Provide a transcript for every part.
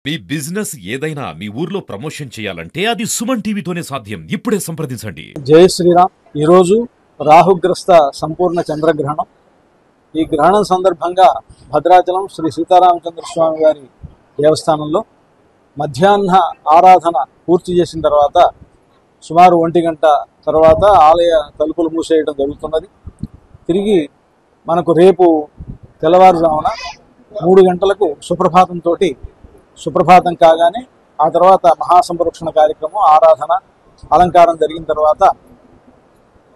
మీ business ఏదైనా మీ ఊర్లో promotion చేయాలంటే అది సుమన్ టీవీతోనే సాధ్యం. ఇప్పుడే సంప్రదించండి. జై శ్రీరామ్. ఈరోజు రాహుగ్రస్త సంపూర్ణ చంద్రగ్రహణం. ఈ గ్రహణం సందర్భంగా భద్రాచలం శ్రీ సీతారామచంద్ర స్వామి వారి దేవస్థానంలో మధ్యాహ్న ఆరాధన పూర్తి చేసిన తర్వాత సుమారు 1 గంట తర్వాత ఆలయ తలుపులు మూసేయడం జరుగుతున్నది. తిరిగి మనకు రేపు తెల్లవారుజామున 3 గంటలకు సుప్రభాతం కాగానే ఆ తర్వాత మహాసంప్రోక్షణ కార్యక్రమం, ఆరాధన, అలంకారం జరిగిన తర్వాత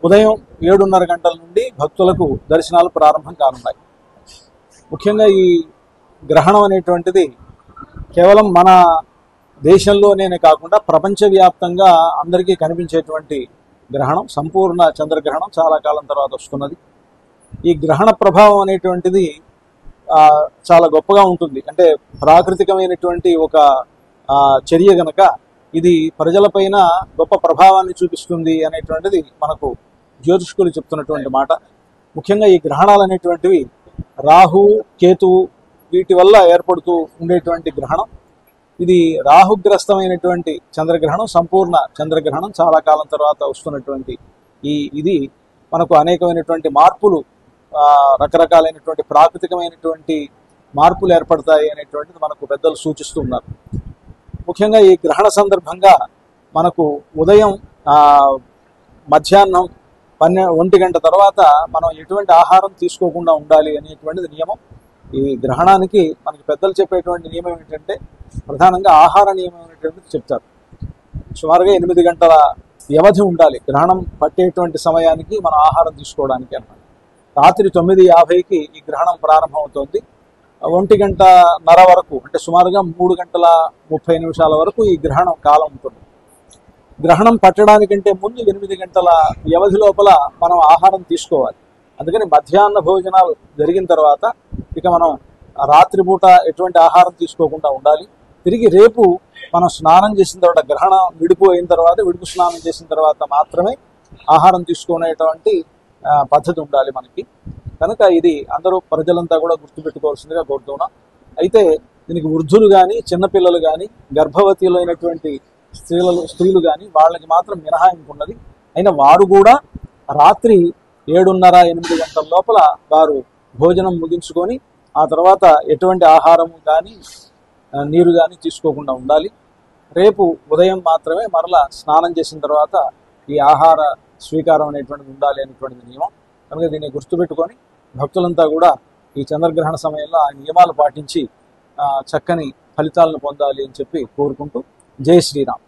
ఉదయం 7:30 గంటల నుండి భక్తులకు దర్శనాలు ప్రారంభం కానున్నాయి. ముఖ్యంగా ఈ గ్రహణం అనేటువంటిది కేవలం మన దేశంలోనే కాకుండా ప్రపంచవ్యాప్తంగా అందరికీ కనిపించేటువంటి గ్రహణం. సంపూర్ణ చంద్రగ్రహణం చాలా కాలం తర్వాత వస్తున్నది. ఈ గ్రహణ ప్రభావం అనేటువంటిది చాలా గొప్పగా ఉంటుంది. అంటే ప్రాకృతికమైనటువంటి ఒక చర్య గనక ఇది ప్రజలపైన గొప్ప ప్రభావాన్ని చూపిస్తుంది అనేటువంటిది మనకు జ్యోతిష్కులు చెప్తున్నటువంటి మాట. ముఖ్యంగా ఈ గ్రహణాలు అనేటువంటివి రాహు, కేతువు వీటి వల్ల ఏర్పడుతూ ఉండేటువంటి గ్రహణం. ఇది రాహుగ్రస్తమైనటువంటి చంద్రగ్రహణం, సంపూర్ణ చంద్రగ్రహణం. చాలా కాలం తర్వాత వస్తున్నటువంటి ఇది మనకు అనేకమైనటువంటి మార్పులు, రకరకాలైనటువంటి ప్రాకృతికమైనటువంటి మార్పులు ఏర్పడతాయి అనేటువంటిది మనకు పెద్దలు సూచిస్తూ ఉన్నారు. ముఖ్యంగా ఈ గ్రహణ సందర్భంగా మనకు ఉదయం మధ్యాహ్నం 1 గంట తర్వాత మనం ఎటువంటి ఆహారం తీసుకోకుండా ఉండాలి అనేటువంటిది నియమం. ఈ గ్రహణానికి మనకి పెద్దలు చెప్పేటువంటి నియమం ఏంటంటే ప్రధానంగా ఆహార నియమం అనేటువంటిది చెప్తారు. సుమారుగా 8 గంటల వ్యవధి ఉండాలి గ్రహణం పట్టేటువంటి సమయానికి మనం ఆహారం తీసుకోవడానికి అన్నమాట. రాత్రి 9:50కి ఈ గ్రహణం ప్రారంభమవుతోంది. 1 గంటన్నర వరకు, అంటే సుమారుగా 3 గంటల 30 నిమిషాల వరకు ఈ గ్రహణం కాలం ఉంటుంది. గ్రహణం పట్టడానికంటే ముందు 8 గంటల వ్యవధి లోపల మనం ఆహారం తీసుకోవాలి. అందుకని మధ్యాహ్న భోజనాలు జరిగిన తర్వాత ఇక మనం రాత్రిపూట ఎటువంటి ఆహారం తీసుకోకుండా ఉండాలి. తిరిగి రేపు మనం స్నానం చేసిన తర్వాత, గ్రహణం విడుపు అయిన తర్వాత, విడుపు స్నానం చేసిన తర్వాత మాత్రమే ఆహారం తీసుకునేటువంటి పద్ధతి ఉండాలి మనకి. కనుక ఇది అందరూ ప్రజలంతా కూడా గుర్తుపెట్టుకోవాల్సిందిగా కోరుతున్నాం. అయితే దీనికి వృద్ధులు కానీ, చిన్నపిల్లలు కానీ, గర్భవతిలో అయినటువంటి స్త్రీలు కానీ వాళ్ళకి మాత్రం మినహాయింపు ఉన్నది. అయినా వారు కూడా రాత్రి 7:30-8 గంటల లోపల వారు భోజనం ముగించుకొని ఆ తర్వాత ఎటువంటి ఆహారము కానీ నీరు కానీ తీసుకోకుండా ఉండాలి. రేపు ఉదయం మాత్రమే మరలా స్నానం చేసిన తర్వాత ఈ ఆహార స్వీకారం అనేటువంటిది ఉండాలి అనేటువంటిది నియమం. కనుక దీన్ని గుర్తుపెట్టుకొని భక్తులంతా కూడా ఈ చంద్రగ్రహణ సమయంలో ఆ నియమాలు పాటించి చక్కని ఫలితాలను పొందాలి అని చెప్పి కోరుకుంటూ జై శ్రీరామ్.